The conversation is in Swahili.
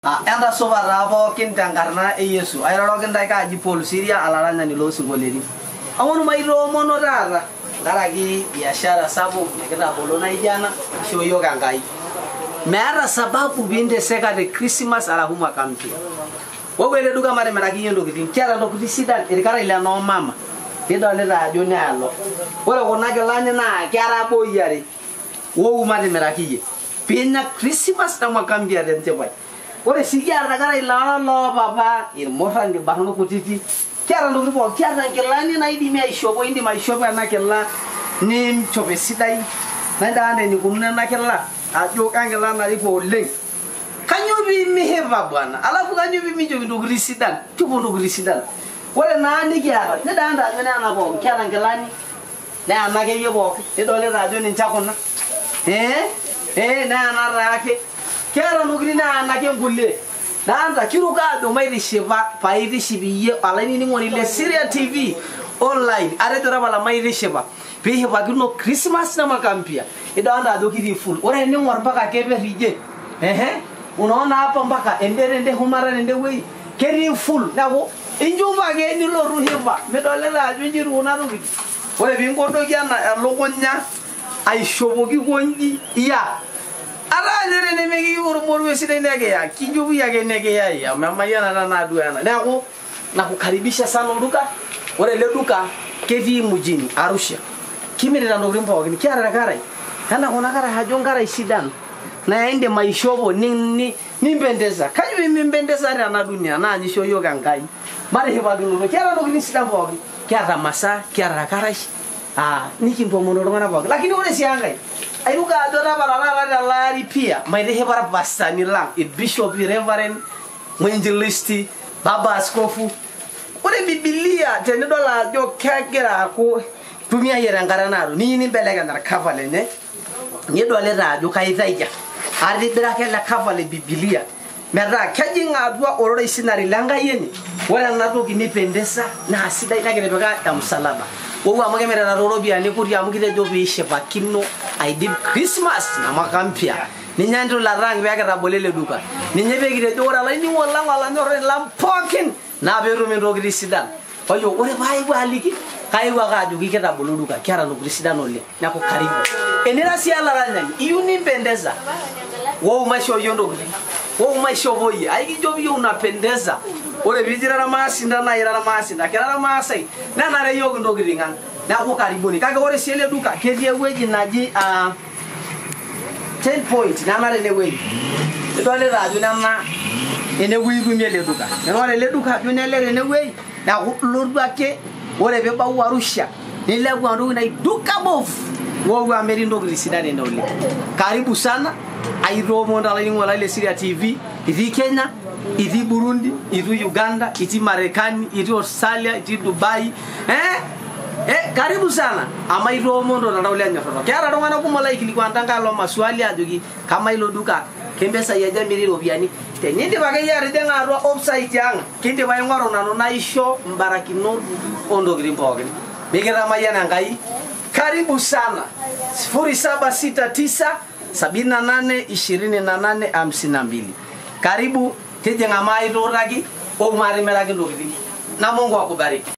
Enda sobara pookin tenkarna Yesu. Airoroki ntae kaji Paul Siria alaranyani loosingolioitin. Amono mairomono taata nkaraki biashara sapuk nikitabolo naijo ena ishoo yiok Enkai. Meeta sababu piinteseka te Christmas arashu mwaka mpya. Ore ele duka matimiraki iyie ntokitin, kiata ntokitin sidan, irkarash le noo mama. Nidolita ajo nealo. Ore kuna kilani naa kera boi are. Wou matimiraki iyie. Piinya Christmas na mwaka mpya tenchipai. Ore sii kiata irkarash loo papa, irmurran, irbarnot kutiti. Kiata ntokitin pookin, kiata nkilani naidimi aishopo, indim aishopo ena kila ninchop esidai. Naidaa enikununo ena kila ajo kankila naripo oleng. Kanyoo piimihipa bwana? Alafu kanyoo piiminchop ntokitin sidan? Chopo ntokitin sidan. Ore naa nikiata, nidaa ajo nena pookin, kiata nkilani neena akeyie pookin. Nidolita ajo ninche kuna. Neena taake. Kiata ntokitin neena ake nkulie. Naanta kiruko ajo maitishipa paitiship iyie olainining'oni le Siria TV online. Atejo tapala maitishipa piishipakino Christmas na mwaka mpya. Idolita ajo kitii full. Ore ening'or mpaka keper ije. Unaona hapa mpaka endere humara nende wei ketii full. Neeku injupa ake nilotu hipa. Midolita ajo nji kuna tokitin. Ore piinkodoki ena elukunya aishopoki konji iya. Ala nere nemeki urumuru sidai negeya. Kinjupi ake negeya ya. Mamayiana na duana. Neeku nakukaribisha sana olduka. Ore ele duka ketii mjini Arusha. Kimirita ntokitin pookin. Kiata irkarash. Kana kuna karash ajo nkarash sidan. Na indim aishopo nimpendeza. Kanyoo piimimpendeza tena dunia naa nisho yiok Enkai. Matishipakinoto. Kiata ntokitin sidan pookin. Kiata masaa, kiata irkarash. Nikintomono iltung'anak pookin. Lakini ore sii enkae airuko ajo tapala taata tele ari pia maitishipa irpastani lang, Bishop, Reverend, mwinjilisti, Baba Askofu. Ore Biblia tenidol ajo kegira aaku tumiayie tenkata naado niyieu nimbelekeny orcover lenye, nidolita ajo kaitaija atitibiraka ele cover le Biblia metaa kejing atua ororisinari lenkai ene. Ore ena toki nipendeza naa sidai nakitipika emsalaba. Wou amu kimirita tooropiyiani kuti amu kitejo piishipakino aidip Christmas na mwaka mpya. Ninye ntulataa peekitabolo ele duka. Ninye peekitejo ore olainining'oni lang olanyorr lang pookin naa peetum intokitin sidan. Oyo ore paapuo aliki kaewuo ake ajoki kitabolo duka, kiata ntokitin sidan oleng. Neeku karibu. Enira sii olaranyani, iyieu nimpendeza. Wou maishoo yiok ntokitin. Wou maishopo iyie. Aikijo iyieu unapendeza. Ore piiji irara maasinda naa irara maasinda. Kirara maasai nenare yiok ntokitin ang'. Neeku karibuni. Kake ore sii ele duka ketii ewueji naji 10 point nenare enewueji. Idolita ajo nena enewueji itumie ele duka. Ore ele duka ajo nelelek enewueji neeku ilotu ake ore piibau Arusha nilepu entoki naji duka bovu. Wou amu etii ntokitin sidan ene oleng. Karibu sana. Aitoomono olainining'oni lai le Siria TV. Itii Kenya, itii Burundi, itii Uganda, itii Marekani, itii Australia, itii Dubai. Karibu sana. Ama aitoomono toltau lenyorrata. Kiata iltung'anak kumok laikilikuanita tenkalo maswali ajoki kamaa ilo duka kempisai aja emiri iropiyiani. Tenindip akeyie atijing'a atua website ang', kindip aing'oru nanu naisho mbarakinot ontokitin pookin. Mikitamayiana Enkai. Karibu sana. 0769 78 28 52. Karibu tijing'a maituutaki wou matimiraki ntokitin. Na Mungu akubariki.